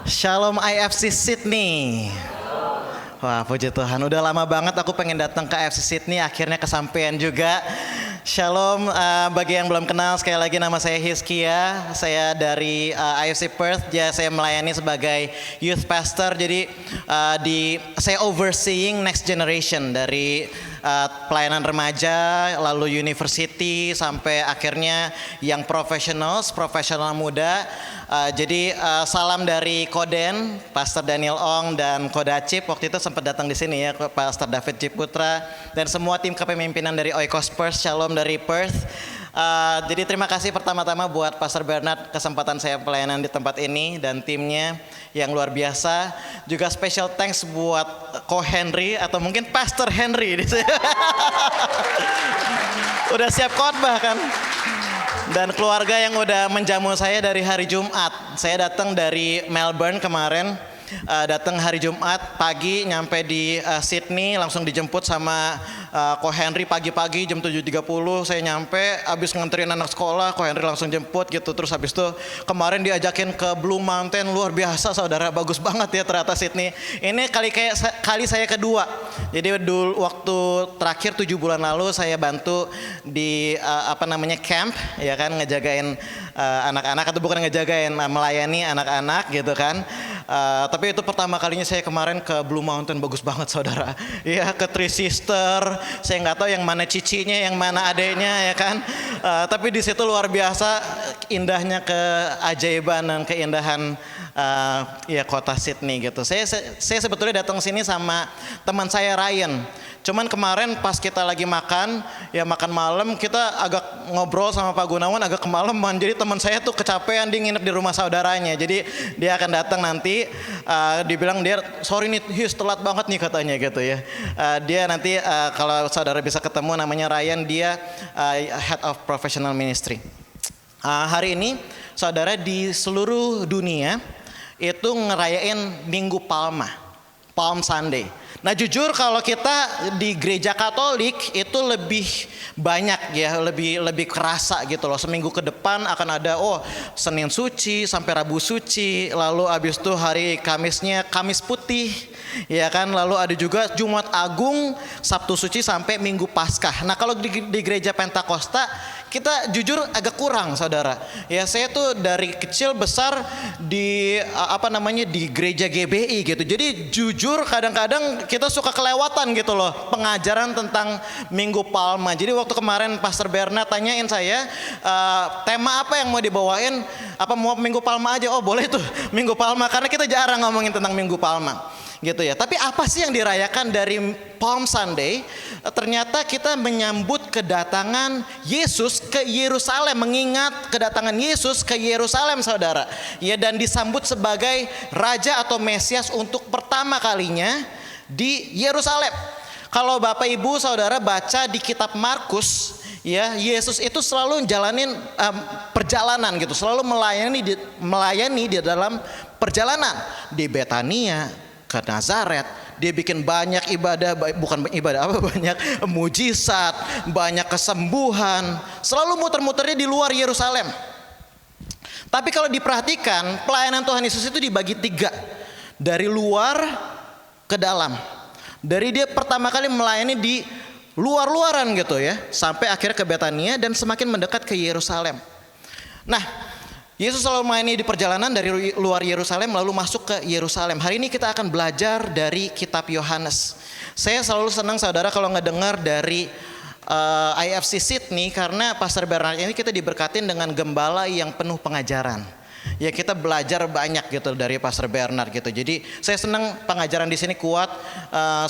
Shalom IFC Sydney. Wah, puji Tuhan, udah lama banget aku pengen datang ke IFC Sydney, akhirnya kesampaian juga. Shalom, bagi yang belum kenal, sekali lagi nama saya Hizkia. Saya dari IFC Perth, ya saya melayani sebagai youth pastor. Jadi saya overseeing next generation dari pelayanan remaja, lalu university, sampai akhirnya yang profesional muda. Jadi salam dari Koden, Pastor Daniel Ong dan Kodacip. Waktu itu sempat datang di sini ya, Pastor David Ciputra dan semua tim kepemimpinan dari Oikos Perth. Shalom dari Perth. Jadi terima kasih pertama-tama buat Pastor Bernard kesempatan saya pelayanan di tempat ini dan timnya yang luar biasa. Juga special thanks buat Ko Henry atau mungkin Pastor Henry di sini. Udah siap khotbah kan? Dan keluarga yang udah menjamu saya dari hari Jumat. Saya datang dari Melbourne kemarin. Datang hari Jumat pagi, nyampe di Sydney, langsung dijemput sama Ko Henry pagi-pagi jam 7.30 saya nyampe, habis nganterin anak sekolah, Ko Henry langsung jemput gitu. Terus habis itu kemarin diajakin ke Blue Mountain, luar biasa saudara, bagus banget ya ternyata Sydney. Ini kali saya kedua. Jadi dulu waktu terakhir 7 bulan lalu saya bantu di camp, ya kan, ngejagain anak-anak, atau bukan ngejagain, melayani anak-anak gitu kan. Tapi itu pertama kalinya saya kemarin ke Blue Mountain, bagus banget saudara. Ya, ke Three Sister, saya nggak tahu yang mana cicinya, yang mana adeknya ya kan. Tapi di situ luar biasa indahnya keajaiban dan keindahan ya kota Sydney gitu. Saya sebetulnya datang sini sama teman saya Ryan. Cuman kemarin pas kita lagi makan malam, kita agak ngobrol sama Pak Gunawan agak kemalaman. Jadi teman saya tuh kecapean, dia nginep di rumah saudaranya. Jadi dia akan datang nanti, dibilang dia sorry nih His, telat banget nih katanya gitu ya. Dia nanti kalau saudara bisa ketemu, namanya Ryan, dia Head of Professional Ministry. Hari ini saudara di seluruh dunia itu ngerayain Minggu Palma, Palm Sunday. Nah jujur kalau kita di gereja Katolik itu lebih banyak ya, lebih kerasa gitu loh. Seminggu ke depan akan ada Senin Suci sampai Rabu Suci, lalu abis itu hari Kamisnya Kamis Putih, ya kan. Lalu ada juga Jumat Agung, Sabtu Suci sampai Minggu Paskah. Nah kalau di gereja Pentakosta kita jujur agak kurang saudara. Ya saya tuh dari kecil besar di di gereja GBI gitu. Jadi jujur kadang-kadang kita suka kelewatan gitu loh pengajaran tentang Minggu Palma. Jadi waktu kemarin Pastor Bernard tanyain saya tema apa yang mau dibawain, apa mau Minggu Palma aja? Oh boleh tuh Minggu Palma, karena kita jarang ngomongin tentang Minggu Palma gitu ya. Tapi apa sih yang dirayakan dari Palm Sunday? Ternyata kita menyambut kedatangan Yesus ke Yerusalem, mengingat kedatangan Yesus ke Yerusalem saudara. Ya, dan disambut sebagai raja atau Mesias untuk pertama kalinya di Yerusalem. Kalau Bapak Ibu saudara baca di kitab Markus, ya, Yesus itu selalu jalanin perjalanan gitu, selalu melayani di dalam perjalanan di Betania ke Nazaret. Dia bikin banyak banyak mujizat, banyak kesembuhan, selalu muter-muternya di luar Yerusalem. Tapi kalau diperhatikan, pelayanan Tuhan Yesus itu dibagi 3, dari luar ke dalam. Dari dia pertama kali melayani di luar-luaran gitu ya, sampai akhirnya ke Betania dan semakin mendekat ke Yerusalem. Nah, Yesus selalu melayani di perjalanan dari luar Yerusalem lalu masuk ke Yerusalem. Hari ini kita akan belajar dari kitab Yohanes. Saya selalu senang saudara kalau ngedengar dari IFC Sydney, karena Pastor Bernard ini kita diberkatin dengan gembala yang penuh pengajaran. Ya, kita belajar banyak gitu dari Pastor Bernard gitu. Jadi saya senang pengajaran di sini kuat.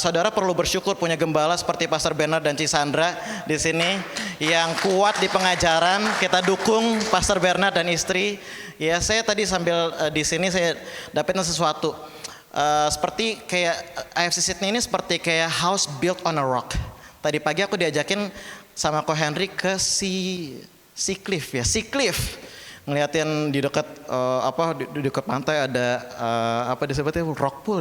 Saudara perlu bersyukur punya gembala seperti Pastor Bernard dan Cisandra di sini yang kuat di pengajaran. Kita dukung Pastor Bernard dan istri. Ya, saya tadi sambil di sini saya dapetin sesuatu. Seperti kayak IFC Sydney ini seperti kayak house built on a rock. Tadi pagi aku diajakin sama Ko Henry ke Sea Cliff. Ngeliatin di dekat di dekat pantai ada disebutnya rock pool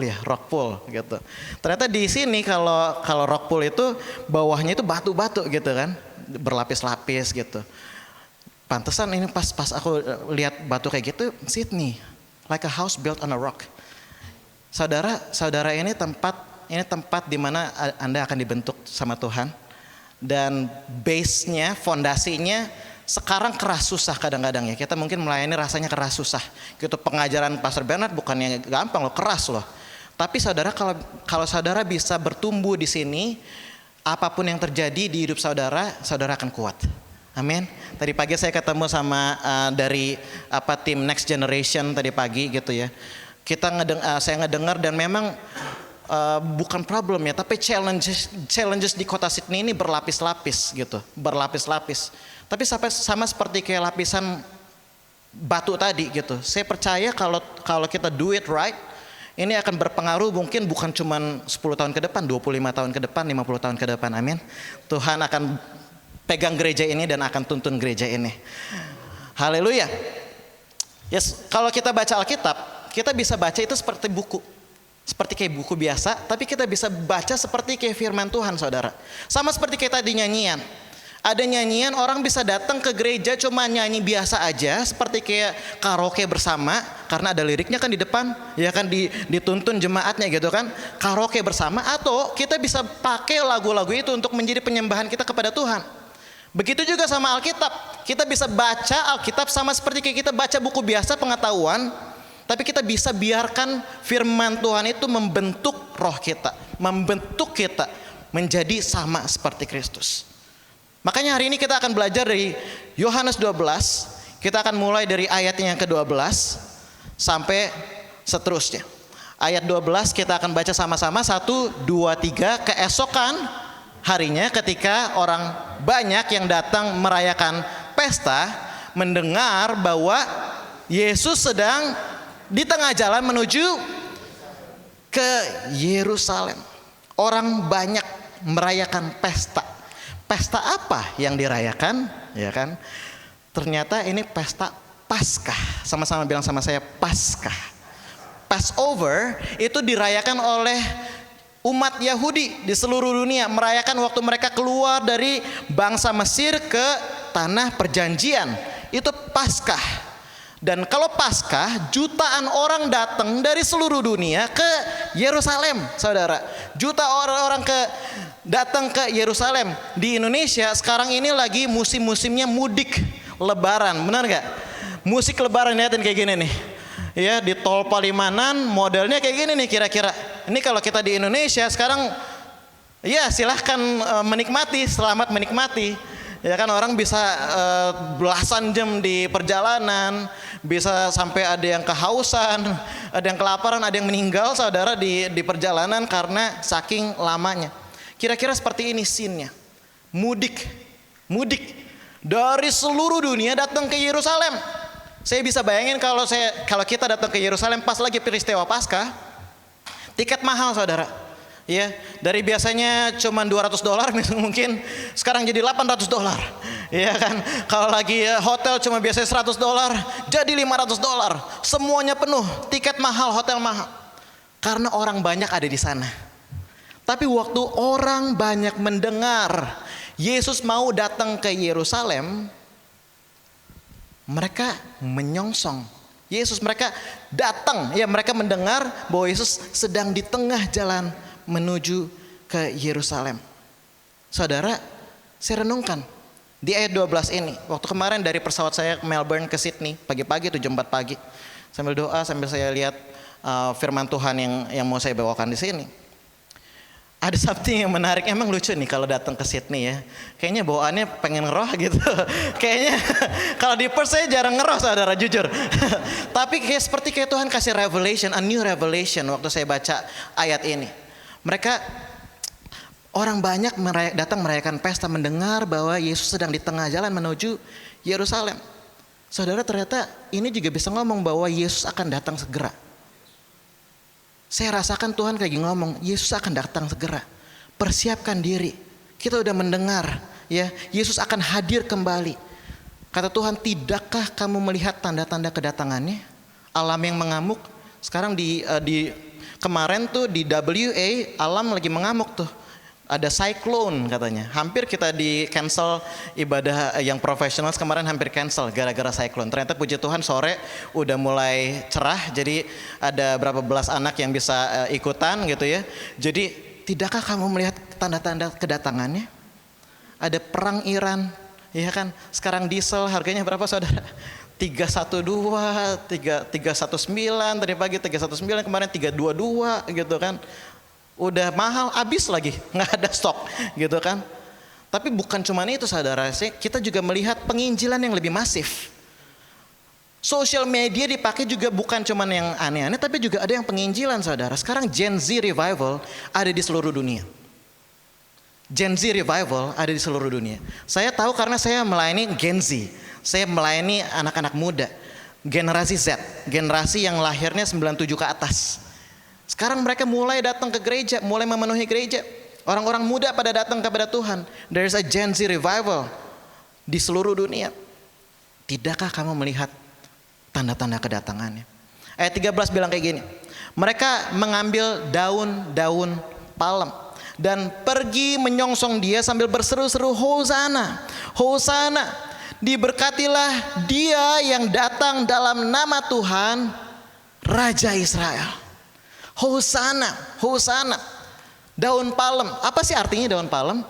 gitu. Ternyata di sini kalau rock pool itu bawahnya itu batu-batu gitu kan, berlapis-lapis gitu. Pantesan ini pas aku lihat batu kayak gitu Sydney. like a house built on a rock. Saudara, ini tempat di mana Anda akan dibentuk sama Tuhan. Dan base-nya, fondasinya sekarang keras susah kadang-kadang ya. Kita mungkin melayani rasanya keras susah. Gitu, pengajaran Pastor Bernard bukannya gampang loh, keras loh. Tapi saudara, kalau saudara bisa bertumbuh di sini, apapun yang terjadi di hidup saudara akan kuat. Amin. Tadi pagi saya ketemu sama dari tim Next Generation tadi pagi gitu ya. Saya ngedengar dan memang bukan problem ya, tapi challenges di kota Sydney ini berlapis-lapis gitu, berlapis-lapis. Tapi sama seperti kayak lapisan batu tadi gitu. Saya percaya kalau kita do it right, ini akan berpengaruh mungkin bukan cuma 10 tahun ke depan, 25 tahun ke depan, 50 tahun ke depan. Amin. Tuhan akan pegang gereja ini dan akan tuntun gereja ini. Haleluya. Yes, kalau kita baca Alkitab, kita bisa baca itu seperti buku. Seperti kayak buku biasa, tapi kita bisa baca seperti kayak firman Tuhan, saudara. Sama seperti kayak tadi nyanyian. Ada nyanyian orang bisa datang ke gereja cuma nyanyi biasa aja, seperti kayak karaoke bersama, karena ada liriknya kan di depan, ya kan dituntun jemaatnya gitu kan, karaoke bersama. Atau kita bisa pakai lagu-lagu itu untuk menjadi penyembahan kita kepada Tuhan. Begitu juga sama Alkitab. Kita bisa baca Alkitab sama seperti kayak kita baca buku biasa pengetahuan, tapi kita bisa biarkan firman Tuhan itu membentuk roh kita, membentuk kita menjadi sama seperti Kristus. Makanya hari ini kita akan belajar dari Yohanes 12, kita akan mulai dari ayatnya yang ke-12 sampai seterusnya. Ayat 12 kita akan baca sama-sama, 1, 2, 3, keesokan harinya ketika orang banyak yang datang merayakan pesta, mendengar bahwa Yesus sedang di tengah jalan menuju ke Yerusalem. Orang banyak merayakan pesta. Pesta apa yang dirayakan? Ya kan? Ternyata ini pesta Paskah. Sama-sama bilang sama saya, Paskah. Passover itu dirayakan oleh umat Yahudi di seluruh dunia, merayakan waktu mereka keluar dari bangsa Mesir ke tanah perjanjian. Itu Paskah. Dan kalau Paskah, jutaan orang datang dari seluruh dunia ke Yerusalem, saudara. Juta orang datang ke Yerusalem. Di Indonesia sekarang ini lagi musim-musimnya mudik Lebaran, benar nggak? Musik Lebaran lihatin kayak gini nih. Ya, di tol Palimanan modelnya kayak gini nih kira-kira. Ini kalau kita di Indonesia sekarang, ya silahkan menikmati, selamat menikmati. Ya kan, orang bisa belasan jam di perjalanan, bisa sampai ada yang kehausan, ada yang kelaparan, ada yang meninggal saudara di perjalanan karena saking lamanya. Kira-kira seperti ini scene-nya. Mudik dari seluruh dunia datang ke Yerusalem. Saya bisa bayangin kalau kita datang ke Yerusalem pas lagi peristiwa Paskah, tiket mahal saudara. Ya, dari biasanya cuma $200 mungkin sekarang jadi $800. Ya kan? Kalau lagi hotel cuma biasanya $100, jadi $500. Semuanya penuh, tiket mahal, hotel mahal. Karena orang banyak ada di sana. Tapi waktu orang banyak mendengar Yesus mau datang ke Yerusalem, mereka menyongsong Yesus. Mereka datang, ya mereka mendengar bahwa Yesus sedang di tengah jalan menuju ke Yerusalem. Saudara, saya renungkan di ayat 12 ini. Waktu kemarin dari pesawat saya ke Melbourne ke Sydney, pagi-pagi tuh jam 4 pagi. Sambil doa, sambil saya lihat firman Tuhan yang mau saya bawakan di sini. Ada something yang menarik, emang lucu nih kalau datang ke Sydney ya. Kayaknya bawaannya pengen ngeroh gitu. Kayaknya kalau di Perth saya jarang ngeroh saudara, jujur. Tapi seperti kayak Tuhan kasih revelation, a new revelation waktu saya baca ayat ini. Orang banyak datang merayakan pesta, mendengar bahwa Yesus sedang di tengah jalan menuju Yerusalem. Saudara, ternyata ini juga bisa ngomong bahwa Yesus akan datang segera. Saya rasakan Tuhan kayak ngomong, Yesus akan datang segera. Persiapkan diri. Kita udah mendengar, ya, Yesus akan hadir kembali. Kata Tuhan, tidakkah kamu melihat tanda-tanda kedatangannya? Alam yang mengamuk. Sekarang kemarin tuh di WA, alam lagi mengamuk tuh. ada cyclone katanya. Hampir kita di cancel ibadah yang profesional kemarin, hampir cancel gara-gara cyclone. Ternyata puji Tuhan sore udah mulai cerah, jadi ada berapa belas anak yang bisa ikutan gitu ya. Jadi tidakkah kamu melihat tanda-tanda kedatangannya? Ada perang Iran, ya kan? Sekarang diesel harganya berapa saudara? 312, 319 tadi pagi, 319 kemarin 322 gitu kan. Udah mahal, habis lagi, nggak ada stok gitu kan. Tapi bukan cuma itu saudara, kita juga melihat penginjilan yang lebih masif. Sosial media dipakai juga bukan cuma yang aneh-aneh, tapi juga ada yang penginjilan saudara. Sekarang Gen Z Revival ada di seluruh dunia. Gen Z Revival ada di seluruh dunia. Saya tahu karena saya melayani Gen Z. Saya melayani anak-anak muda. Generasi Z, generasi yang lahirnya 97 ke atas. Sekarang mereka mulai datang ke gereja, mulai memenuhi gereja. Orang-orang muda pada datang kepada Tuhan. There's a Gen Z revival di seluruh dunia. Tidakkah kamu melihat tanda-tanda kedatangannya? Ayat 13 bilang kayak gini. Mereka mengambil daun-daun palem dan pergi menyongsong dia sambil berseru-seru, Hosana, Hosana. Diberkatilah dia yang datang dalam nama Tuhan, Raja Israel. Hosana, Hosana. Daun palem. Apa sih artinya daun palem?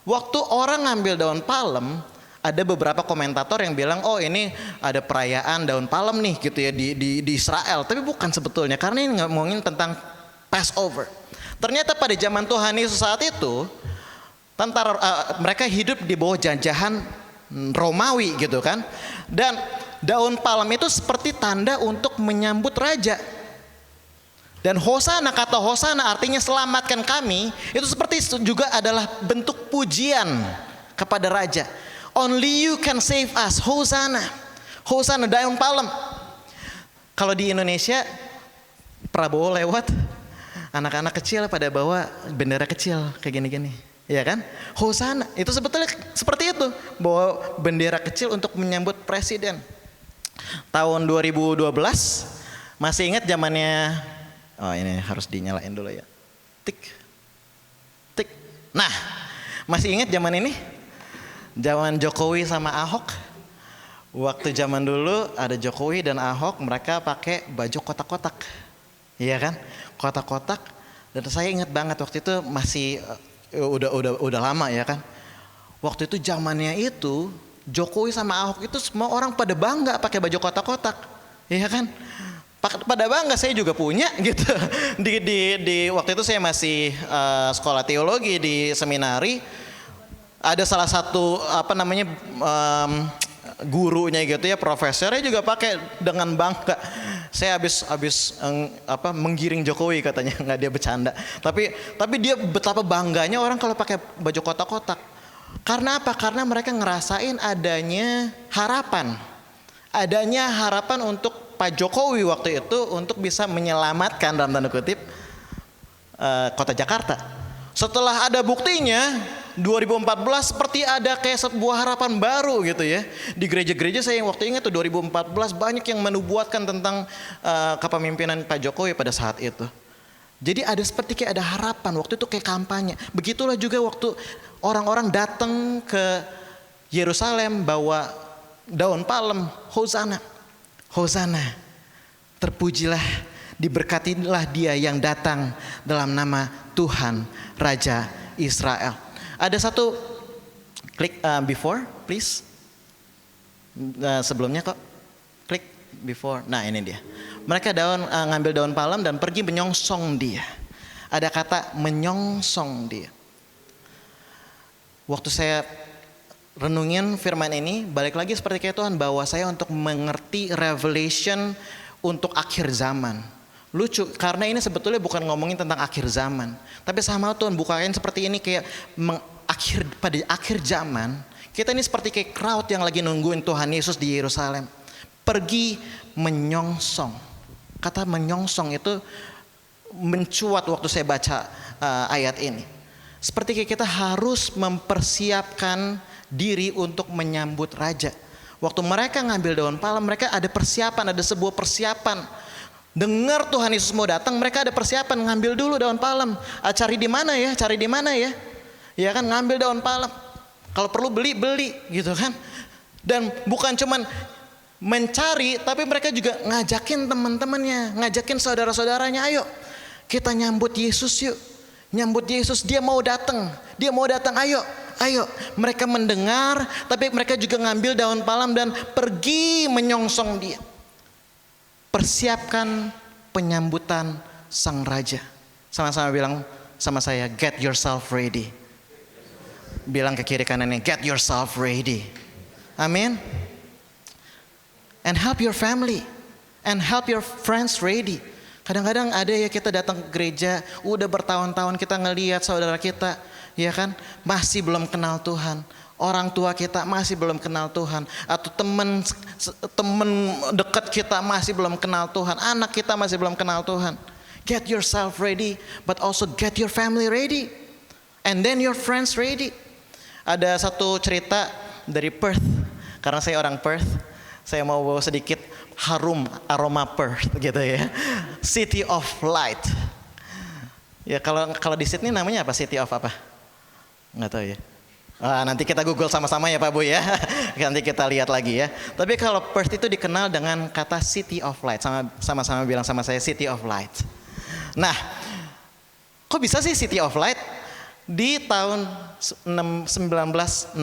Waktu orang ngambil daun palem, ada beberapa komentator yang bilang, oh ini ada perayaan daun palem nih gitu ya di Israel. Tapi bukan sebetulnya, karena ini ngomongin tentang Passover. Ternyata pada zaman Tuhan Yesus saat itu, mereka hidup di bawah jajahan Romawi gitu kan. Dan daun palem itu seperti tanda untuk menyambut raja. Dan Hosana, kata Hosana artinya selamatkan kami, itu seperti juga adalah bentuk pujian kepada raja. Only you can save us, Hosana. Hosana, daun palem. Kalau di Indonesia, Prabowo lewat, anak-anak kecil pada bawa bendera kecil kayak gini-gini. Ya kan? Hosana, itu sebetulnya seperti itu. Bawa bendera kecil untuk menyambut presiden. Tahun 2012, masih ingat zamannya, oh ini harus dinyalain dulu ya. Tik. Tik. Nah, masih ingat zaman ini? Zaman Jokowi sama Ahok. Waktu zaman dulu ada Jokowi dan Ahok, mereka pakai baju kotak-kotak. Iya kan? Kotak-kotak. Dan saya ingat banget waktu itu masih udah lama ya kan. Waktu itu zamannya itu Jokowi sama Ahok itu semua orang pada bangga pakai baju kotak-kotak. Iya kan? Pada bangga, saya juga punya gitu. Di waktu itu saya masih sekolah teologi di seminari. Ada salah satu gurunya gitu ya, profesornya juga pakai dengan bangga. Saya habis menggiring Jokowi katanya, nggak, dia bercanda. Tapi dia betapa bangganya orang kalau pakai baju kotak-kotak. Karena apa? Karena mereka ngerasain adanya harapan. Adanya harapan untuk Pak Jokowi waktu itu untuk bisa menyelamatkan dalam tanda kutip kota Jakarta. Setelah ada buktinya 2014 seperti ada kayak sebuah harapan baru gitu ya. Di gereja-gereja saya yang waktu ingat tuh 2014 banyak yang menubuatkan tentang kepemimpinan Pak Jokowi pada saat itu. Jadi ada seperti kayak ada harapan, waktu itu kayak kampanye. Begitulah juga waktu orang-orang datang ke Yerusalem bawa daun palem, Hosana. Hosana, terpujilah, diberkatilah dia yang datang dalam nama Tuhan Raja Israel. Ada satu, klik before please. Sebelumnya kok, klik before. Nah ini dia. Mereka ngambil daun palem dan pergi menyongsong dia. Ada kata menyongsong dia. Waktu saya renungin firman ini, balik lagi seperti kayak Tuhan bawa saya untuk mengerti revelation untuk akhir zaman. Lucu, karena ini sebetulnya bukan ngomongin tentang akhir zaman, tapi sama Tuhan bukain seperti ini kayak pada akhir zaman. Kita ini seperti kayak crowd yang lagi nungguin Tuhan Yesus di Yerusalem. Pergi menyongsong. Kata menyongsong itu mencuat waktu saya baca ayat ini. Seperti kayak kita harus mempersiapkan diri untuk menyambut raja. Waktu mereka ngambil daun palem, mereka ada persiapan, ada sebuah persiapan. Dengar Tuhan Yesus mau datang, mereka ada persiapan, ngambil dulu daun palem. Cari di mana ya? Cari di mana ya? Ya kan, ngambil daun palem. Kalau perlu beli gitu kan. Dan bukan cuman mencari, tapi mereka juga ngajakin teman-temannya, ngajakin saudara-saudaranya, ayo kita nyambut Yesus yuk. Nyambut Yesus, dia mau datang, ayo. Mereka mendengar, tapi mereka juga ngambil daun palem dan pergi menyongsong dia. Persiapkan penyambutan sang raja. Sama-sama bilang sama saya, get yourself ready. Bilang ke kiri kanannya, get yourself ready. Amin. And help your family, and help your friends ready. Kadang-kadang ada ya, kita datang ke gereja, udah bertahun-tahun kita ngelihat saudara kita, ya kan, masih belum kenal Tuhan. Orang tua kita masih belum kenal Tuhan, atau teman dekat kita masih belum kenal Tuhan, anak kita masih belum kenal Tuhan. Get yourself ready, but also get your family ready, and then your friends ready. Ada satu cerita dari Perth, karena saya orang Perth, saya mau bawa sedikit aroma Perth gitu ya. City of Light. Ya kalau di Sydney namanya apa? City of apa? Nggak tahu ya. Nanti kita Google sama-sama ya Pak Bu ya. Nanti kita lihat lagi ya. Tapi kalau Perth itu dikenal dengan kata City of Light. Sama-sama bilang sama saya, City of Light. Nah, kok bisa sih City of Light? Di tahun 1962,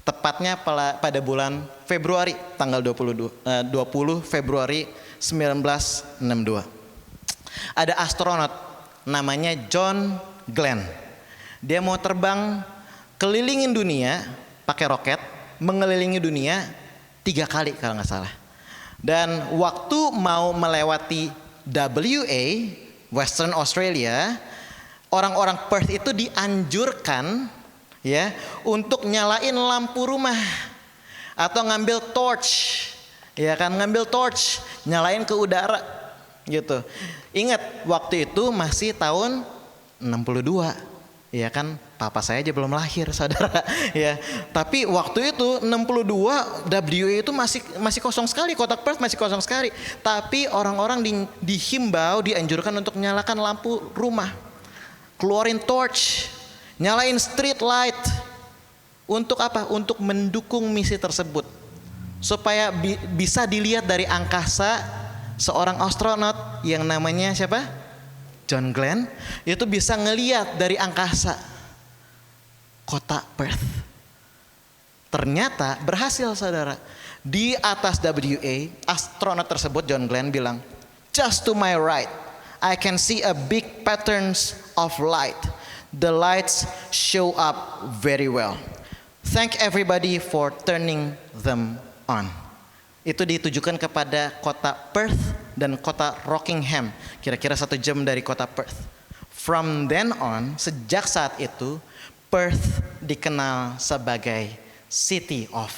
tepatnya pada bulan Februari, tanggal 20 Februari 1962. Ada astronot namanya John Glenn. Dia mau terbang kelilingin dunia pakai roket, mengelilingi dunia 3 kali kalau nggak salah. Dan waktu mau melewati WA, Western Australia, orang-orang Perth itu dianjurkan ya untuk nyalain lampu rumah atau ngambil torch, ya kan, ngambil torch, nyalain ke udara gitu. Ingat waktu itu masih tahun 62, ya kan, papa saya aja belum lahir saudara ya. Tapi waktu itu 62 WA itu masih kosong sekali, kota Perth masih kosong sekali. Tapi orang-orang dihimbau, dianjurkan untuk nyalakan lampu rumah, keluarin torch, nyalain street light. Untuk apa? Untuk mendukung misi tersebut, supaya bisa dilihat dari angkasa. Seorang astronot yang namanya siapa? John Glenn itu bisa ngeliat dari angkasa kota Perth. Ternyata berhasil saudara. Di atas WA, astronot tersebut John Glenn bilang, just to my right I can see a big patterns of light. The lights show up very well. Thank everybody for turning them on. Itu ditujukan kepada kota Perth dan kota Rockingham, kira-kira 1 jam dari kota Perth. From then on, sejak saat itu, Perth dikenal sebagai City of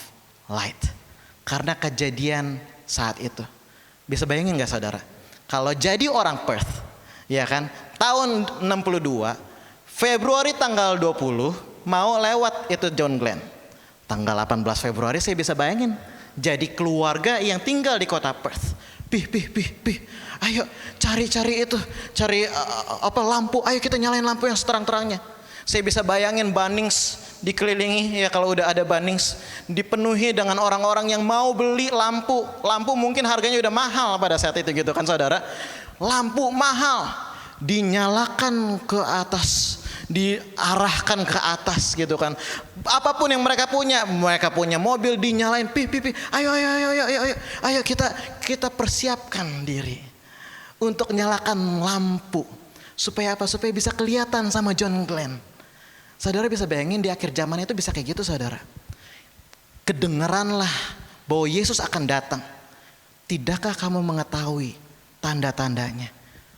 Light. Karena kejadian saat itu. Bisa bayangin gak saudara? Kalau jadi orang Perth, ya kan, tahun 62, Februari tanggal 20, mau lewat itu John Glenn. Tanggal 18 Februari saya bisa bayangin. Jadi keluarga yang tinggal di kota Perth. Pih. Ayo cari itu, cari lampu. Ayo kita nyalain lampu yang seterang-terangnya. Saya bisa bayangin Bunnings dikelilingi, ya kalau udah ada Bunnings, dipenuhi dengan orang-orang yang mau beli lampu. Lampu mungkin harganya udah mahal pada saat itu gitu kan saudara. Lampu mahal dinyalakan ke atas, diarahkan ke atas gitu kan. Apapun yang mereka punya mobil dinyalain, pih. Ayo kita persiapkan diri untuk nyalakan lampu. Supaya apa? Supaya bisa kelihatan sama John Glenn. Saudara bisa bayangin di akhir zaman itu bisa kayak gitu saudara. Kedengeranlah bahwa Yesus akan datang. Tidakkah kamu mengetahui tanda-tandanya?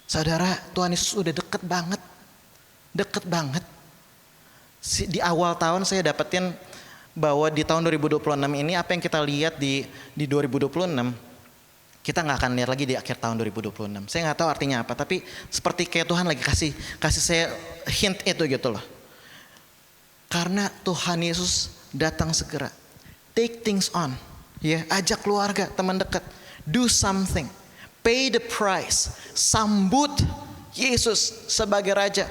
Saudara, Tuhan Yesus udah deket banget. Di awal tahun saya dapetin bahwa di tahun 2026 ini apa yang kita lihat di 2026 kita nggak akan lihat lagi di akhir tahun 2026. Saya nggak tahu artinya apa, tapi seperti kayak Tuhan lagi kasih saya hint itu gitu loh. Karena Tuhan Yesus datang segera. Take things on, ya, ajak keluarga, teman dekat, do something, pay the price, sambut Yesus sebagai Raja.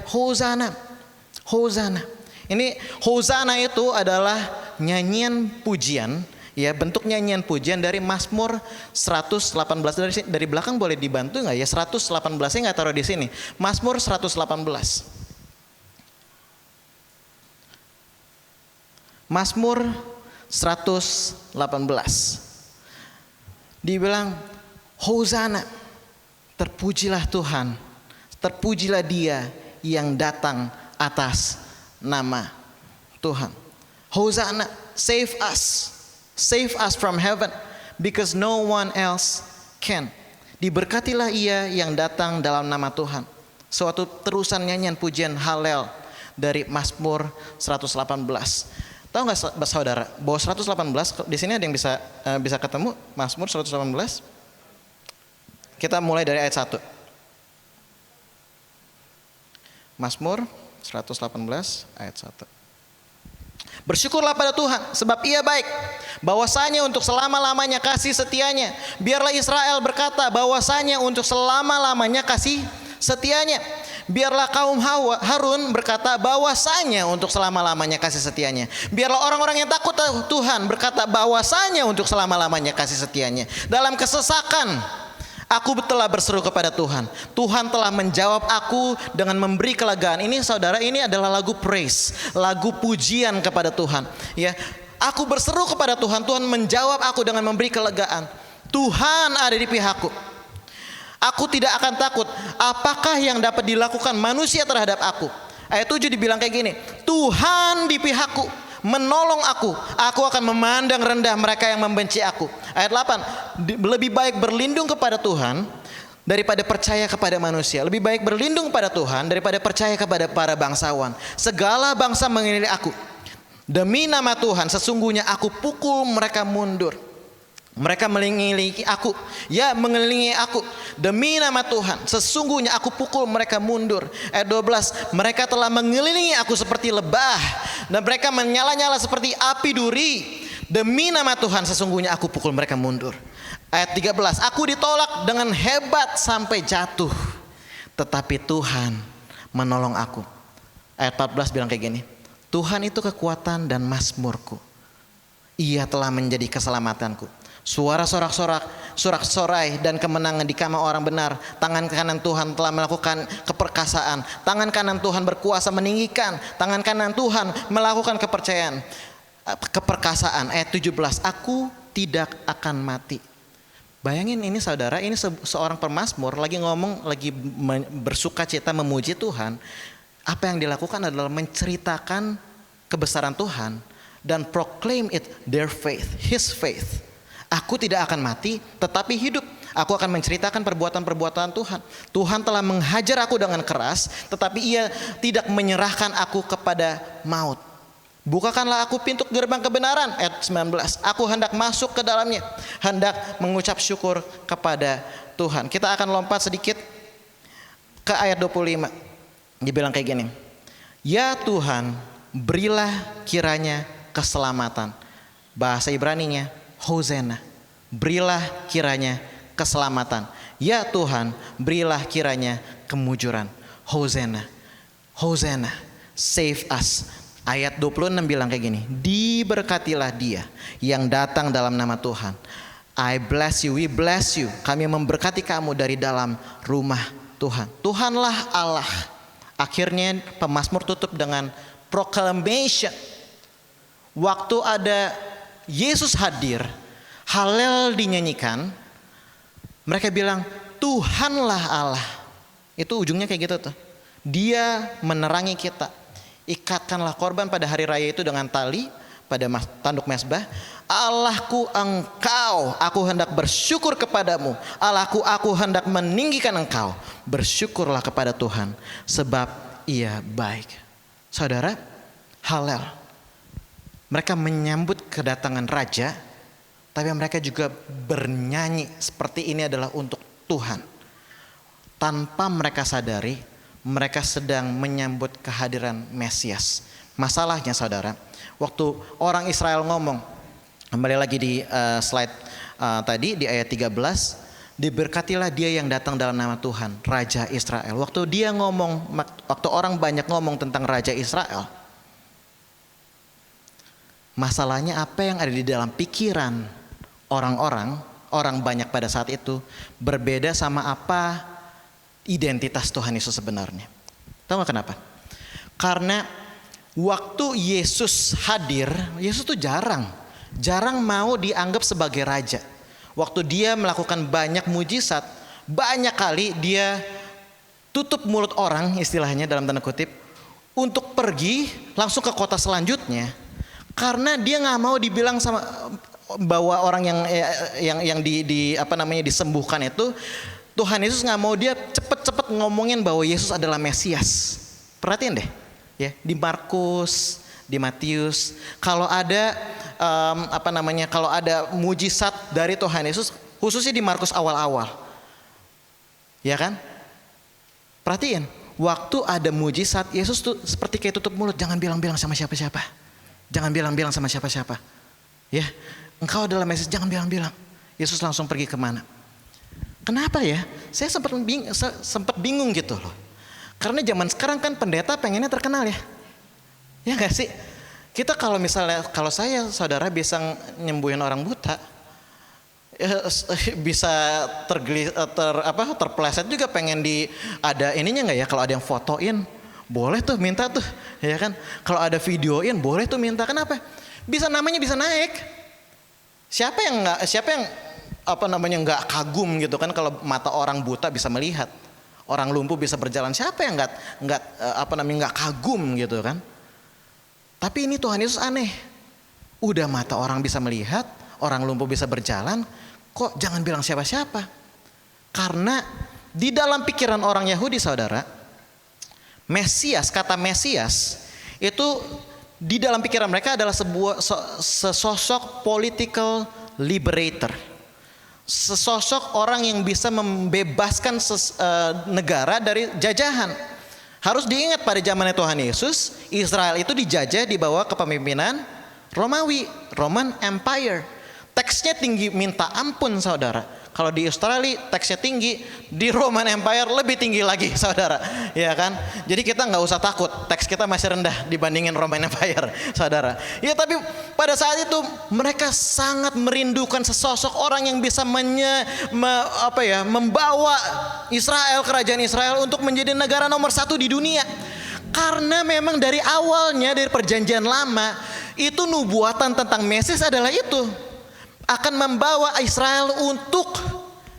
Hosana. Ini Hosana itu adalah nyanyian pujian, ya, bentuk nyanyian pujian dari Mazmur 118. Dari belakang boleh dibantu nggak ya? 118-nya nggak taruh di sini. Mazmur 118. Mazmur 118. Dibilang Hosana, terpujilah Tuhan, terpujilah Dia yang datang atas nama Tuhan. Hosana, save us from heaven, because no one else can. Diberkatilah Ia yang datang dalam nama Tuhan. Suatu terusan nyanyian pujian Halel dari Mazmur 118. Tahu nggak saudara, bahwa 118 di sini ada yang bisa ketemu Mazmur 118? Kita mulai dari ayat 1. Mazmur 118 ayat 1. Bersyukurlah pada Tuhan sebab Ia baik, bahwasanya untuk selama-lamanya kasih setianya. Biarlah Israel berkata bahwasanya untuk selama-lamanya kasih setianya. Biarlah kaum Harun berkata bahwasanya untuk selama-lamanya kasih setianya. Biarlah orang-orang yang takut Tuhan berkata bahwasanya untuk selama-lamanya kasih setianya. Dalam kesesakan aku telah berseru kepada Tuhan. Tuhan telah menjawab aku dengan memberi kelegaan. Ini saudara, ini adalah lagu praise, lagu pujian kepada Tuhan. Ya, aku berseru kepada Tuhan, Tuhan menjawab aku dengan memberi kelegaan. Tuhan ada di pihakku. Aku tidak akan takut. Apakah yang dapat dilakukan manusia terhadap aku? Ayat 7 dibilang kayak gini. Tuhan di pihakku, menolong aku. Aku akan memandang rendah mereka yang membenci aku. Ayat 8. Lebih baik berlindung kepada Tuhan daripada percaya kepada manusia. Lebih baik berlindung pada Tuhan daripada percaya kepada para bangsawan. Segala bangsa mengelilingi aku. Demi nama Tuhan sesungguhnya aku pukul mereka mundur. Mereka mengelilingi aku, ya mengelilingi aku. Demi nama Tuhan, sesungguhnya aku pukul mereka mundur. Ayat 12, mereka telah mengelilingi aku seperti lebah, dan mereka menyala-nyala seperti api duri. Demi nama Tuhan, sesungguhnya aku pukul mereka mundur. Ayat 13, aku ditolak dengan hebat sampai jatuh, tetapi Tuhan menolong aku. Ayat 14 bilang kayak gini, Tuhan itu kekuatan dan mazmurku. Ia telah menjadi keselamatanku. Suara sorak-sorai dan kemenangan di kamar orang benar. Tangan kanan Tuhan telah melakukan keperkasaan. Tangan kanan Tuhan berkuasa meninggikan. Tangan kanan Tuhan melakukan keperkasaan. Ayat 17, aku tidak akan mati. Bayangin ini saudara, ini seorang pemazmur lagi ngomong, lagi bersuka cita memuji Tuhan. Apa yang dilakukan adalah menceritakan kebesaran Tuhan dan proclaim it their faith, his faith. Aku tidak akan mati tetapi hidup. Aku akan menceritakan perbuatan-perbuatan Tuhan. Tuhan telah menghajar aku dengan keras, tetapi Ia tidak menyerahkan aku kepada maut. Bukakanlah aku pintu gerbang kebenaran. Ayat 19. Aku hendak masuk ke dalamnya, hendak mengucap syukur kepada Tuhan. Kita akan lompat sedikit ke ayat 25. Dibilang kayak gini. Ya Tuhan, berilah kiranya keselamatan. Bahasa Ibraninya Hosana, berilah kiranya keselamatan. Ya Tuhan, berilah kiranya kemujuran. Hosana, Hosana, save us. Ayat 26 bilang kayak gini, diberkatilah Dia yang datang dalam nama Tuhan. I bless you, we bless you. Kami memberkati kamu dari dalam rumah Tuhan. Tuhanlah Allah. Akhirnya pemazmur tutup dengan proclamation. Waktu ada Yesus hadir, Halel dinyanyikan, mereka bilang Tuhanlah Allah. Itu ujungnya kayak gitu tuh. Dia menerangi kita. Ikatkanlah korban pada hari raya itu dengan tali pada tanduk mezbah. Allahku Engkau, aku hendak bersyukur kepadamu. Allahku, aku hendak meninggikan Engkau. Bersyukurlah kepada Tuhan sebab Ia baik. Saudara, Halel. Mereka menyambut kedatangan raja, tapi mereka juga bernyanyi seperti ini adalah untuk Tuhan. Tanpa mereka sadari, mereka sedang menyambut kehadiran Mesias. Masalahnya saudara, waktu orang Israel ngomong, kembali lagi di slide tadi di ayat 13, Diberkatilah dia yang datang dalam nama Tuhan, Raja Israel. Waktu orang banyak ngomong tentang Raja Israel, masalahnya apa yang ada di dalam pikiran orang banyak pada saat itu berbeda sama apa identitas Tuhan Yesus sebenarnya. Tahu gak kenapa? Karena waktu Yesus hadir, Yesus tuh jarang mau dianggap sebagai raja. Waktu dia melakukan banyak mujizat, banyak kali dia tutup mulut orang, istilahnya dalam tanda kutip, untuk pergi langsung ke kota selanjutnya. Karena dia nggak mau dibilang sama bahwa orang yang disembuhkan itu, Tuhan Yesus nggak mau dia cepet-cepet ngomongin bahwa Yesus adalah Mesias. Perhatiin deh, ya, di Markus, di Matius, kalau ada kalau ada mujizat dari Tuhan Yesus, khususnya di Markus awal-awal, ya kan? Perhatiin, waktu ada mujizat, Yesus tuh seperti kayak tutup mulut, jangan bilang-bilang sama siapa-siapa, jangan bilang-bilang sama siapa-siapa, ya, engkau adalah Mesias, jangan bilang-bilang. Yesus langsung pergi kemana? Kenapa ya? Saya sempat bingung gitu loh. Karena zaman sekarang kan pendeta pengennya terkenal ya. Ya gak sih? Kita kalau saya saudara bisa nyembuhin orang buta, bisa terpeleset juga pengen ada ininya nggak ya? Kalau ada yang fotoin, boleh tuh minta tuh, ya kan? Kalau ada videoin, boleh tuh minta. Kenapa? Namanya bisa naik. Siapa yang nggak kagum gitu kan kalau mata orang buta bisa melihat, orang lumpuh bisa berjalan. Siapa yang nggak kagum gitu kan? Tapi ini Tuhan Yesus aneh. Udah mata orang bisa melihat, orang lumpuh bisa berjalan, kok jangan bilang siapa-siapa. Karena di dalam pikiran orang Yahudi saudara, kata Mesias itu di dalam pikiran mereka adalah sesosok political liberator. Sesosok orang yang bisa membebaskan negara dari jajahan. Harus diingat pada zamannya Tuhan Yesus, Israel itu dijajah di bawah kepemimpinan Romawi, Roman Empire. Teksnya tinggi minta ampun saudara. Kalau di Australia teksnya tinggi, di Roman Empire lebih tinggi lagi saudara, ya kan? Jadi kita nggak usah takut, teks kita masih rendah dibandingin Roman Empire, saudara. Ya tapi pada saat itu mereka sangat merindukan sesosok orang yang bisa membawa Israel, kerajaan Israel untuk menjadi negara nomor 1 di dunia. Karena memang dari awalnya dari perjanjian lama itu nubuatan tentang Mesias adalah itu. Akan membawa Israel untuk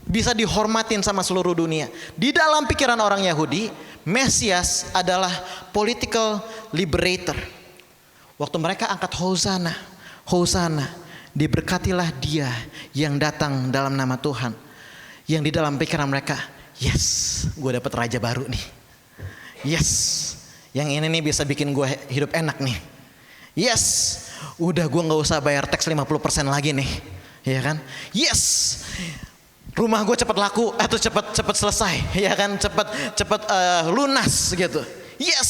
bisa dihormatin sama seluruh dunia. Di dalam pikiran orang Yahudi, Mesias adalah political liberator. Waktu mereka angkat Hosana, Hosana, diberkatilah dia yang datang dalam nama Tuhan. Yang di dalam pikiran mereka, yes, gue dapet raja baru nih. Yes, yang ini nih bisa bikin gue hidup enak nih. Yes, udah gue gak usah bayar teks 50% lagi nih. Ya kan? Yes, rumah gue cepat laku atau cepat selesai, ya kan? Cepat lunas gitu. Yes,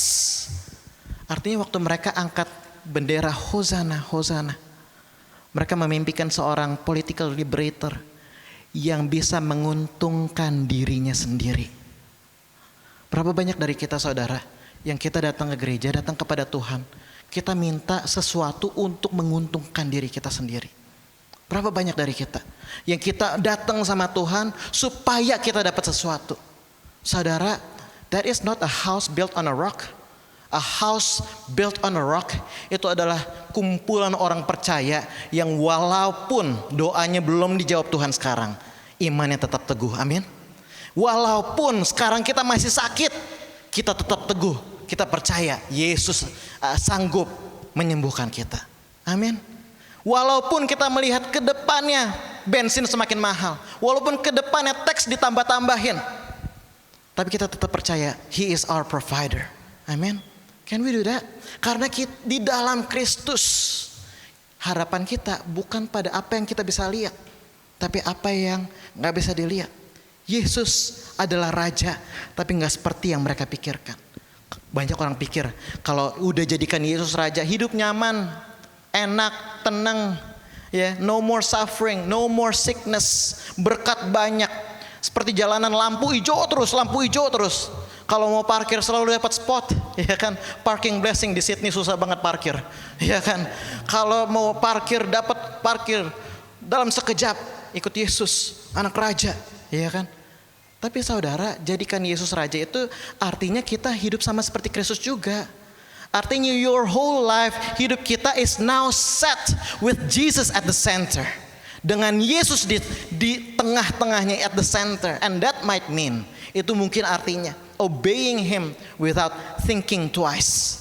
artinya waktu mereka angkat bendera Hosana, Hosana, mereka memimpikan seorang political liberator yang bisa menguntungkan dirinya sendiri. Berapa banyak dari kita saudara yang kita datang ke gereja, datang kepada Tuhan, kita minta sesuatu untuk menguntungkan diri kita sendiri. Berapa banyak dari kita yang kita datang sama Tuhan supaya kita dapat sesuatu. Saudara, that is not a house built on a rock. A house built on a rock itu adalah kumpulan orang percaya yang walaupun doanya belum dijawab Tuhan sekarang, imannya tetap teguh. Amin. Walaupun sekarang kita masih sakit, kita tetap teguh. Kita percaya Yesus sanggup menyembuhkan kita. Amin. Walaupun kita melihat ke depannya bensin semakin mahal, walaupun ke depannya teks ditambah-tambahin, tapi kita tetap percaya He is our provider. Amen. Can we do that? Karena di dalam Kristus harapan kita bukan pada apa yang kita bisa lihat, tapi apa yang gak bisa dilihat. Yesus adalah Raja, tapi gak seperti yang mereka pikirkan. Banyak orang pikir kalau udah jadikan Yesus Raja, hidup nyaman, enak, tenang, ya, no more suffering, no more sickness, berkat banyak. Seperti jalanan lampu hijau terus. Kalau mau parkir selalu dapat spot, ya kan? Parking blessing di Sydney susah banget parkir, ya kan? Kalau mau parkir dapat parkir dalam sekejap, ikut Yesus, anak raja, ya kan? Tapi saudara, jadikan Yesus raja itu artinya kita hidup sama seperti Kristus juga. Artinya your whole life, hidup kita is now set with Jesus at the center. Dengan Yesus di tengah-tengahnya at the center. And that might mean, itu mungkin artinya obeying Him without thinking twice.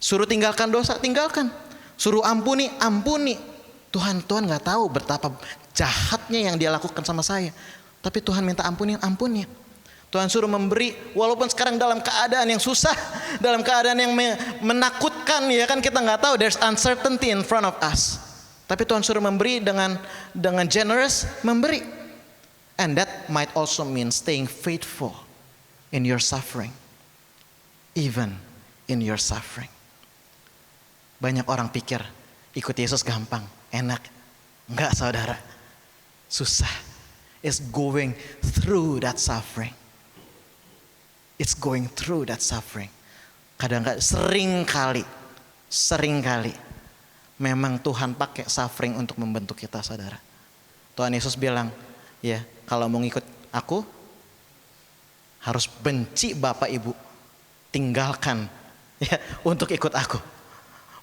Suruh tinggalkan dosa, tinggalkan. Suruh ampuni, ampuni. Tuhan gak tahu betapa jahatnya yang dia lakukan sama saya. Tapi Tuhan minta ampuni, ampuni. Tuhan suruh memberi, walaupun sekarang dalam keadaan yang susah, dalam keadaan yang menakutkan, ya kan, kita nggak tahu, there's uncertainty in front of us. Tapi Tuhan suruh memberi dengan generous, memberi. And that might also mean staying faithful in your suffering, even in your suffering. Banyak orang pikir ikut Yesus gampang, enak. Enggak, saudara, susah. It's going through that suffering. It's going through that suffering. Kadang-kadang, sering kali memang Tuhan pakai suffering untuk membentuk kita, saudara. Tuhan Yesus bilang, ya, kalau mau ngikut aku harus benci bapak ibu, tinggalkan, ya, untuk ikut aku.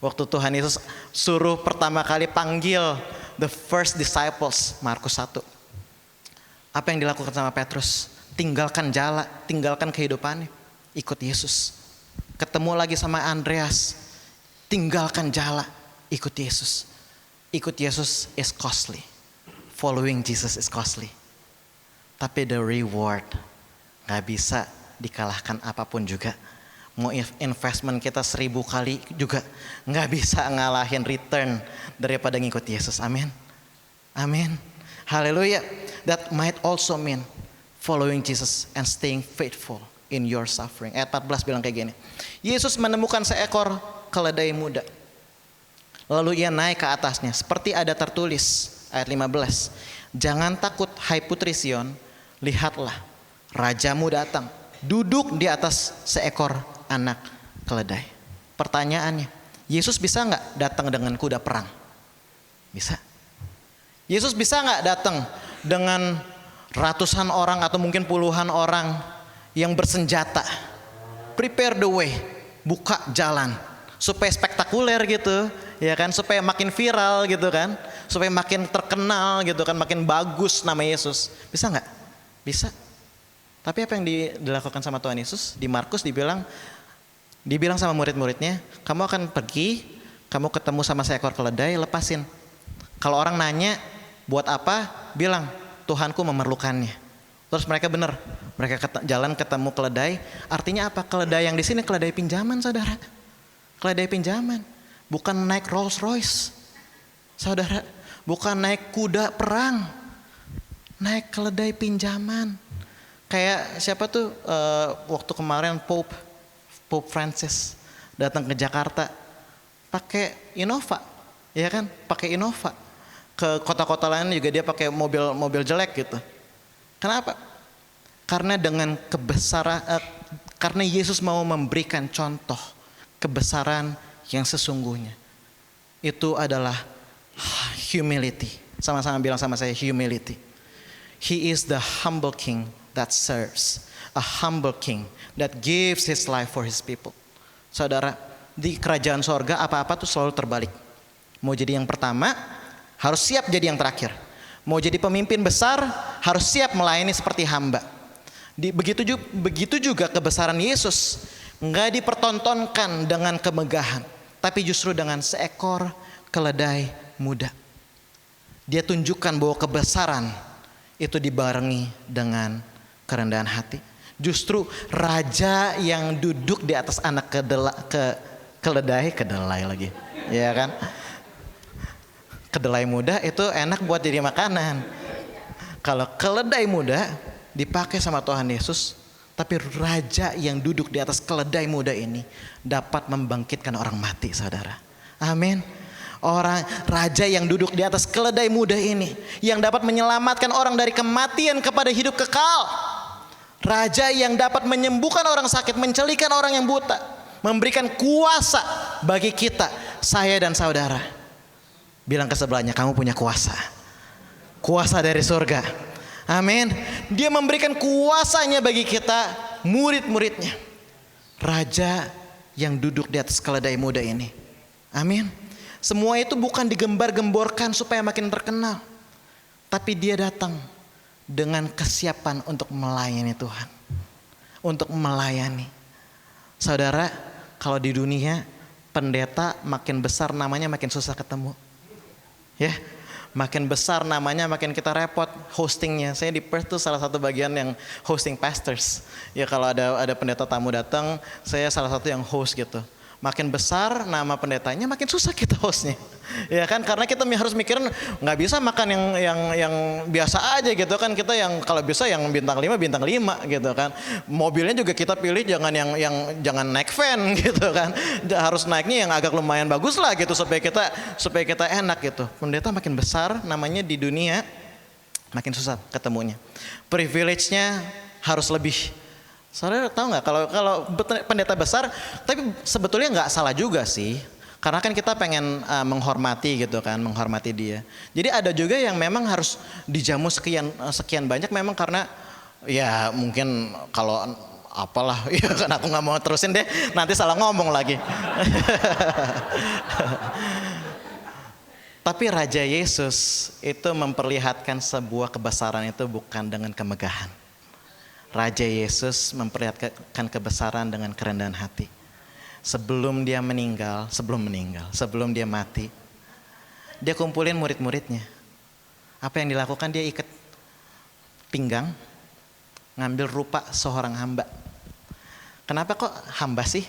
Waktu Tuhan Yesus suruh pertama kali panggil the first disciples, Markus 1. Apa yang dilakukan sama Petrus? Tinggalkan jala, tinggalkan kehidupannya, ikut Yesus. Ketemu lagi sama Andreas, tinggalkan jala, ikut Yesus. Ikut Yesus is costly. Following Jesus is costly. Tapi the reward gak bisa dikalahkan apapun juga. Mau investment kita 1000 kali juga gak bisa ngalahin return daripada ngikut Yesus. Amin. Amin. Haleluya. That might also mean following Jesus and staying faithful in your suffering. Ayat 14 bilang kayak gini. Yesus menemukan seekor keledai muda. Lalu ia naik ke atasnya. Seperti ada tertulis. Ayat 15. Jangan takut hai putri Sion. Lihatlah. Rajamu datang. Duduk di atas seekor anak keledai. Pertanyaannya. Yesus bisa gak datang dengan kuda perang? Bisa. Yesus bisa gak datang dengan ratusan orang atau mungkin puluhan orang yang bersenjata? Prepare the way, buka jalan supaya spektakuler gitu, ya kan, supaya makin viral gitu kan, supaya makin terkenal gitu kan, makin bagus nama Yesus. Bisa nggak? Bisa. Tapi apa yang dilakukan sama Tuhan Yesus? Di Markus dibilang sama murid-muridnya, kamu akan pergi, kamu ketemu sama seekor keledai, lepasin. Kalau orang nanya buat apa, bilang Tuhanku memerlukannya. Terus mereka benar, mereka jalan ketemu keledai. Artinya apa? Keledai yang di sini keledai pinjaman, saudara. Keledai pinjaman, bukan naik Rolls Royce, saudara. Bukan naik kuda perang, naik keledai pinjaman. Kayak siapa tuh waktu kemarin Pope Francis datang ke Jakarta, pakai Innova, ya kan? Pakai Innova. Ke kota-kota lain juga dia pakai mobil jelek gitu. Kenapa? Karena dengan kebesaran, karena Yesus mau memberikan contoh kebesaran yang sesungguhnya. Itu adalah humility. Sama-sama bilang sama saya, humility. He is the humble king that serves. A humble king that gives his life for his people. Saudara, di kerajaan sorga apa-apa tuh selalu terbalik. Mau jadi yang pertama, harus siap jadi yang terakhir. Mau jadi pemimpin besar, harus siap melayani seperti hamba. Begitu juga kebesaran Yesus nggak dipertontonkan dengan kemegahan, tapi justru dengan seekor keledai muda. Dia tunjukkan bahwa kebesaran itu dibarengi dengan kerendahan hati. Justru raja yang duduk di atas anak keledai lagi, ya kan? Kedelai muda itu enak buat jadi makanan. Kalau keledai muda dipakai sama Tuhan Yesus, tapi raja yang duduk di atas keledai muda ini dapat membangkitkan orang mati, saudara. Amin. Orang raja yang duduk di atas keledai muda ini, yang dapat menyelamatkan orang dari kematian kepada hidup kekal. Raja yang dapat menyembuhkan orang sakit, mencelikan orang yang buta, memberikan kuasa bagi kita, saya dan saudara. Bilang ke sebelahnya, kamu punya kuasa. Kuasa dari surga. Amin. Dia memberikan kuasanya bagi kita, murid-muridnya. Raja yang duduk di atas keledai muda ini. Amin. Semua itu bukan digembar-gemborkan supaya makin terkenal, tapi dia datang dengan kesiapan untuk melayani Tuhan, untuk melayani. Saudara, kalau di dunia pendeta makin besar namanya makin susah ketemu, ya. Makin besar namanya makin kita repot hostingnya. Saya di Perth tuh salah satu bagian yang hosting pastors. Ya kalau ada pendeta tamu datang, saya salah satu yang host gitu. Makin besar nama pendetanya makin susah kita hostnya, ya kan, karena kita harus mikirin nggak bisa makan yang biasa aja gitu kan, kita yang kalau bisa yang bintang 5 gitu kan, mobilnya juga kita pilih jangan yang jangan naik van gitu kan, harus naiknya yang agak lumayan bagus lah gitu supaya kita enak gitu. Pendeta makin besar namanya di dunia makin susah ketemunya, privilege-nya harus lebih. Saudara tahu nggak kalau pendeta besar, tapi sebetulnya nggak salah juga sih, karena kan kita pengen menghormati gitu kan, menghormati dia. Jadi ada juga yang memang harus dijamu sekian banyak, memang karena ya mungkin kalau apalah, ya kan aku nggak mau terusin deh, nanti salah ngomong lagi. Tapi Raja Yesus itu memperlihatkan sebuah kebesaran itu bukan dengan kemegahan. Raja Yesus memperlihatkan kebesaran dengan kerendahan hati. Sebelum dia mati, dia kumpulin murid-muridnya. Apa yang dilakukan? Dia ikat pinggang, ngambil rupa seorang hamba. Kenapa kok hamba sih?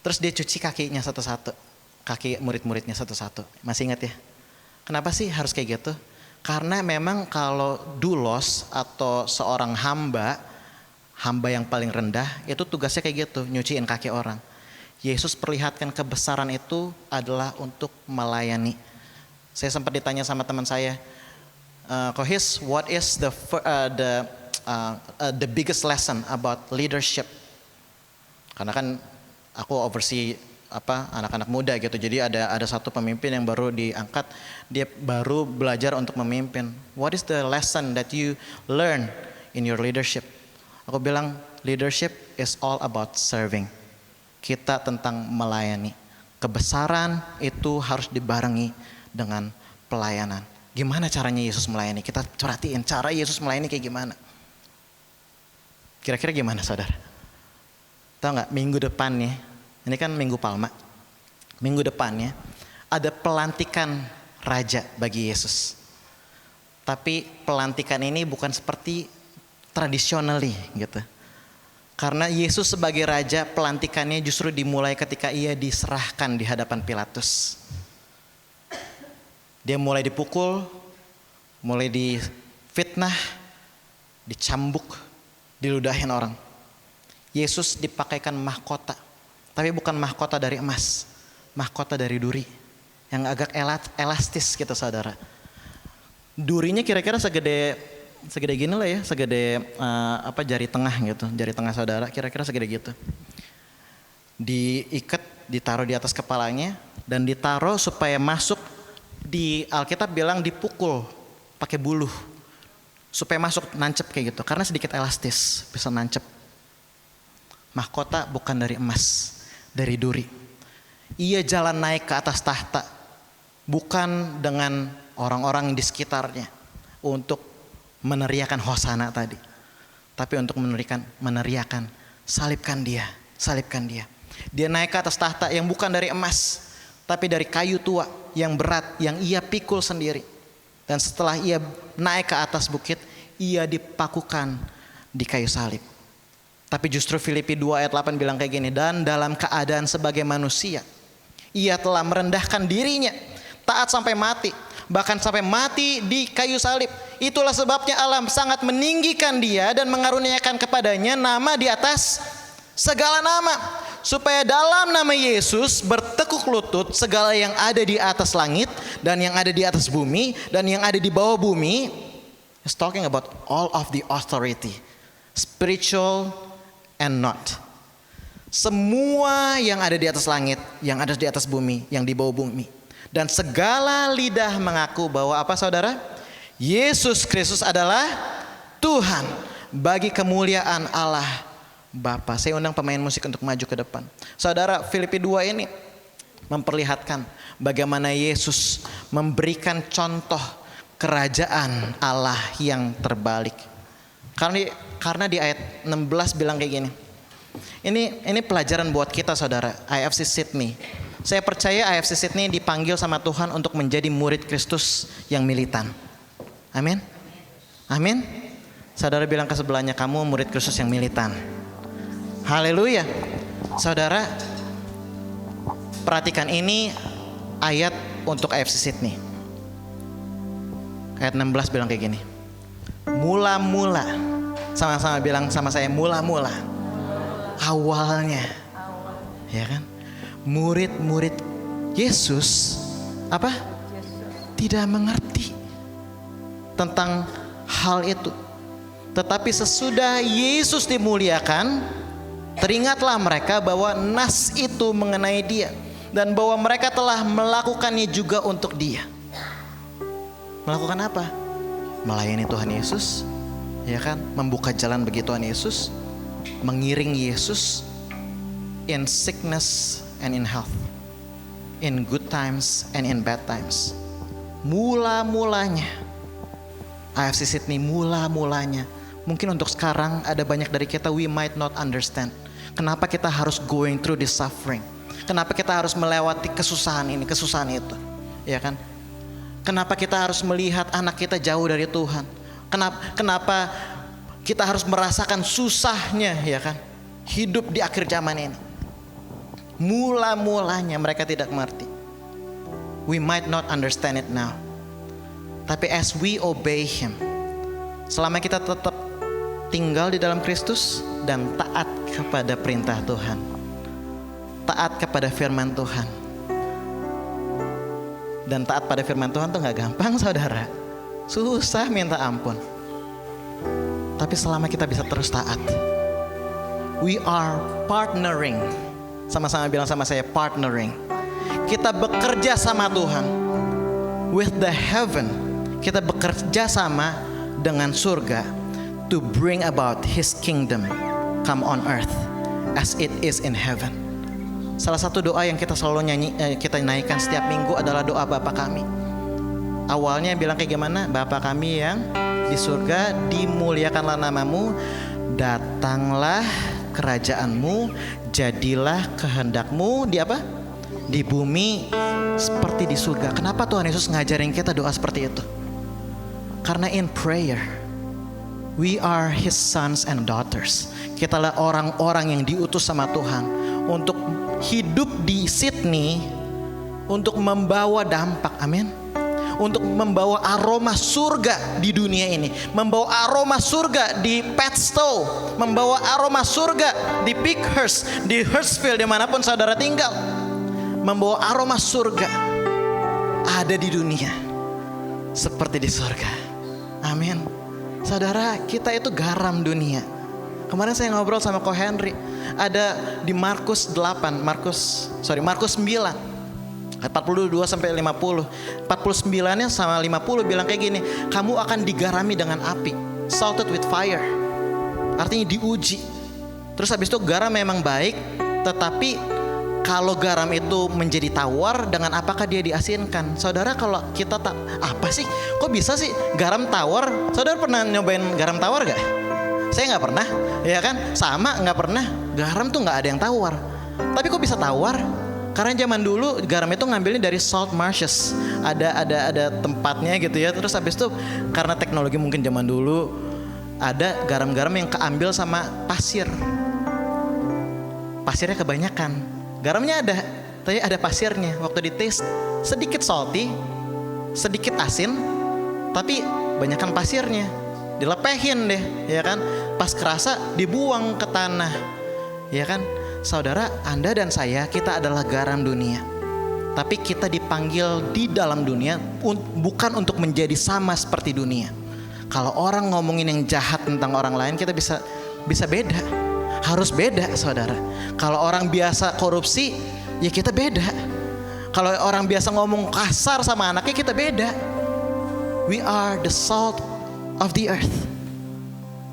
Terus dia cuci kakinya satu-satu, kaki murid-muridnya satu-satu. Masih ingat ya? Kenapa sih harus kayak gitu? Karena memang kalau doulos atau seorang hamba yang paling rendah itu tugasnya kayak gitu, nyuciin kaki orang. Yesus perlihatkan kebesaran itu adalah untuk melayani. Saya sempat ditanya sama teman saya, Kohis, what is the biggest lesson about leadership? Karena kan aku oversee anak-anak muda gitu. Jadi ada satu pemimpin yang baru diangkat, dia baru belajar untuk memimpin. What is the lesson that you learn in your leadership? Aku bilang leadership is all about serving. Kita tentang melayani. Kebesaran itu harus dibarengi dengan pelayanan. Gimana caranya Yesus melayani? Kita perhatiin cara Yesus melayani kayak gimana. Kira-kira gimana saudara? Tahu nggak, minggu depannya, ini kan Minggu Palma. Minggu depannya ada pelantikan raja bagi Yesus. Tapi pelantikan ini bukan seperti traditionally gitu. Karena Yesus sebagai raja, pelantikannya justru dimulai ketika ia diserahkan di hadapan Pilatus. Dia mulai dipukul, mulai difitnah, dicambuk, diludahin orang. Yesus dipakaikan mahkota, tapi bukan mahkota dari emas, mahkota dari duri yang agak elastis gitu saudara. Durinya kira-kira segede gini lah ya, segede jari tengah gitu, jari tengah saudara, kira-kira segede gitu. Diikat, ditaruh di atas kepalanya, dan ditaruh supaya masuk, di Alkitab bilang dipukul pakai buluh supaya masuk, nancep kayak gitu, karena sedikit elastis, bisa nancep. Mahkota bukan dari emas, dari duri. Ia jalan naik ke atas tahta, bukan dengan orang-orang di sekitarnya untuk meneriakan hosana tadi, tapi untuk meneriakan salibkan dia. Dia naik ke atas tahta yang bukan dari emas, tapi dari kayu tua yang berat, yang ia pikul sendiri. Dan setelah ia naik ke atas bukit, ia dipakukan di kayu salib. Tapi justru Filipi 2 ayat 8 bilang kayak gini, dan dalam keadaan sebagai manusia, ia telah merendahkan dirinya, taat sampai mati, bahkan sampai mati di kayu salib. Itulah sebabnya Allah sangat meninggikan dia dan mengaruniakan kepadanya nama di atas segala nama, supaya dalam nama Yesus bertekuk lutut segala yang ada di atas langit dan yang ada di atas bumi dan yang ada di bawah bumi. He's talking about all of the authority, spiritual and not. Semua yang ada di atas langit, yang ada di atas bumi, yang di bawah bumi. Dan segala lidah mengaku bahwa apa saudara? Yesus Kristus adalah Tuhan bagi kemuliaan Allah Bapa. Saya undang pemain musik untuk maju ke depan. Saudara, Filipi 2 ini memperlihatkan bagaimana Yesus memberikan contoh kerajaan Allah yang terbalik. Karena di ayat 16 bilang kayak gini. Ini pelajaran buat kita saudara, IFC Sydney. Saya percaya IFC Sydney dipanggil sama Tuhan untuk menjadi murid Kristus yang militan. Amin. Amin. Saudara bilang ke sebelahnya, kamu murid Kristus yang militan. Haleluya. Saudara, perhatikan ini ayat untuk IFC Sydney. Ayat 16 bilang kayak gini. Mula-mula. Sama-sama bilang sama saya, mula-mula. Awalnya. Ya kan? Murid-murid Yesus apa? Tidak mengerti tentang hal itu. Tetapi sesudah Yesus dimuliakan, teringatlah mereka bahwa nas itu mengenai dia dan bahwa mereka telah melakukannya juga untuk dia. Melakukan apa? Melayani Tuhan Yesus, ya kan? Membuka jalan bagi Tuhan Yesus, mengiring Yesus in sickness and in health, in good times and in bad times. Mula-mulanya IFC Sydney, mula-mulanya. Mungkin untuk sekarang ada banyak dari kita, we might not understand kenapa kita harus going through this suffering, kenapa kita harus melewati kesusahan ini, kesusahan itu, ya kan? Kenapa kita harus melihat anak kita jauh dari Tuhan? Kenapa kita harus merasakan susahnya, ya kan? Hidup di akhir zaman ini. Mula-mulanya mereka tidak mengerti. We might not understand it now. Tapi as we obey Him, selama kita tetap tinggal di dalam Kristus dan taat kepada perintah Tuhan, taat kepada firman Tuhan. Dan taat pada firman Tuhan tuh gak gampang saudara, susah minta ampun. Tapi selama kita bisa terus taat, we are partnering. Sama-sama bilang sama saya, partnering. Kita bekerja sama Tuhan, with the heaven. Kita bekerja sama dengan surga, to bring about His kingdom come on earth as it is in heaven. Salah satu doa yang kita selalu kita naikkan setiap minggu adalah doa Bapa kami. Awalnya bilang kayak gimana? Bapa kami yang di surga, dimuliakanlah namamu, datanglah kerajaanmu, jadilah kehendakmu di apa? Di bumi seperti di surga. Kenapa Tuhan Yesus ngajarin kita doa seperti itu? Karena in prayer, we are His sons and daughters. Kita adalah orang-orang yang diutus sama Tuhan untuk hidup di Sydney, untuk membawa dampak, amin. Untuk membawa aroma surga di dunia ini, membawa aroma surga di Padstow, membawa aroma surga di Pickhurst, di Hurstville, dimanapun saudara tinggal, membawa aroma surga ada di dunia seperti di surga, amin. Saudara, kita itu garam dunia. Kemarin saya ngobrol sama Ko Henry, ada di Markus 9, ayat 42 sampai 50. 49-nya sama 50 bilang kayak gini, kamu akan digarami dengan api, salted with fire. Artinya diuji. Terus habis itu garam memang baik, tetapi kalau garam itu menjadi tawar, dengan apakah dia diasinkan? Saudara, kalau kita apa sih? Kok bisa sih garam tawar? Saudara pernah nyobain garam tawar gak? Saya nggak pernah, ya kan? Sama nggak pernah. Garam tuh nggak ada yang tawar. Tapi kok bisa tawar? Karena zaman dulu garam itu ngambilnya dari salt marshes. Ada tempatnya gitu ya. Terus habis itu karena teknologi mungkin zaman dulu, ada garam-garam yang keambil sama pasir. Pasirnya kebanyakan. Garamnya ada, tapi ada pasirnya. Waktu di taste sedikit salty, sedikit asin, tapi banyakkan pasirnya. Dilepehin deh, ya kan? Pas kerasa dibuang ke tanah. Ya kan? Saudara, Anda dan saya, kita adalah garam dunia. Tapi kita dipanggil di dalam dunia bukan untuk menjadi sama seperti dunia. Kalau orang ngomongin yang jahat tentang orang lain, kita bisa beda. Harus beda, saudara. Kalau orang biasa korupsi, ya kita beda. Kalau orang biasa ngomong kasar sama anaknya, kita beda. We are the salt of the earth.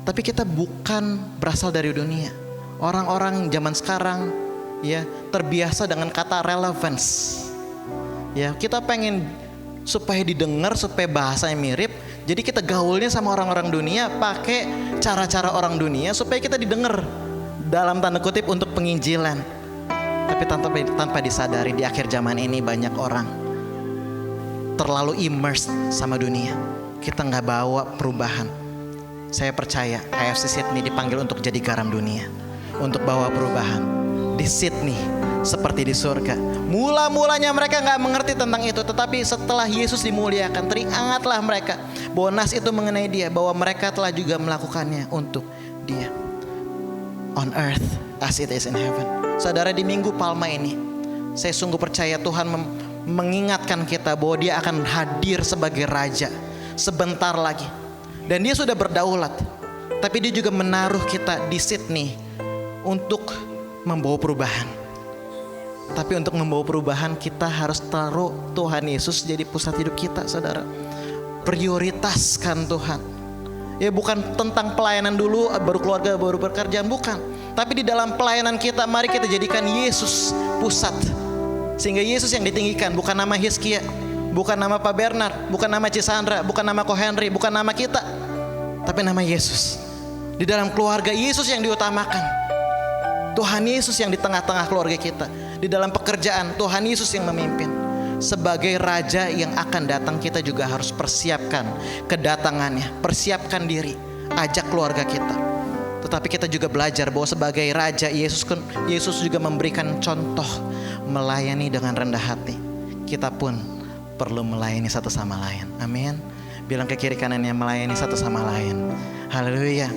Tapi kita bukan berasal dari dunia. Orang-orang zaman sekarang ya terbiasa dengan kata relevance. Ya, kita pengen supaya didengar, supaya bahasanya mirip. Jadi kita gaulnya sama orang-orang dunia, pakai cara-cara orang dunia supaya kita didengar dalam tanda kutip untuk penginjilan. Tapi tanpa disadari di akhir zaman ini banyak orang terlalu immersed sama dunia. Kita nggak bawa perubahan. Saya percaya AFC Sydney dipanggil untuk jadi garam dunia, untuk bawa perubahan di Sydney seperti di surga. Mula-mulanya mereka nggak mengerti tentang itu, tetapi setelah Yesus dimuliakan, teringatlah mereka bahwa nas itu mengenai dia, bahwa mereka telah juga melakukannya untuk dia. On earth as it is in heaven. Saudara, di Minggu Palma ini, saya sungguh percaya Tuhan mengingatkan kita bahwa dia akan hadir sebagai raja sebentar lagi. Dan dia sudah berdaulat, tapi dia juga menaruh kita di Sydney untuk membawa perubahan. Tapi untuk membawa perubahan kita harus taruh Tuhan Yesus jadi pusat hidup kita, saudara. Prioritaskan Tuhan. Ya, bukan tentang pelayanan dulu, baru keluarga, baru pekerjaan, bukan. Tapi di dalam pelayanan kita, mari kita jadikan Yesus pusat. Sehingga Yesus yang ditinggikan, bukan nama Hizkia, bukan nama Pak Bernard, bukan nama Cisandra, bukan nama Ko Henry, bukan nama kita, tapi nama Yesus. Di dalam keluarga, Yesus yang diutamakan. Tuhan Yesus yang di tengah-tengah keluarga kita. Di dalam pekerjaan, Tuhan Yesus yang memimpin. Sebagai raja yang akan datang, kita juga harus persiapkan kedatangannya, persiapkan diri, ajak keluarga kita. Tetapi kita juga belajar bahwa sebagai raja, Yesus juga memberikan contoh melayani dengan rendah hati. Kita pun perlu melayani satu sama lain. Amin. Bilang ke kiri kanannya, melayani satu sama lain. Haleluya.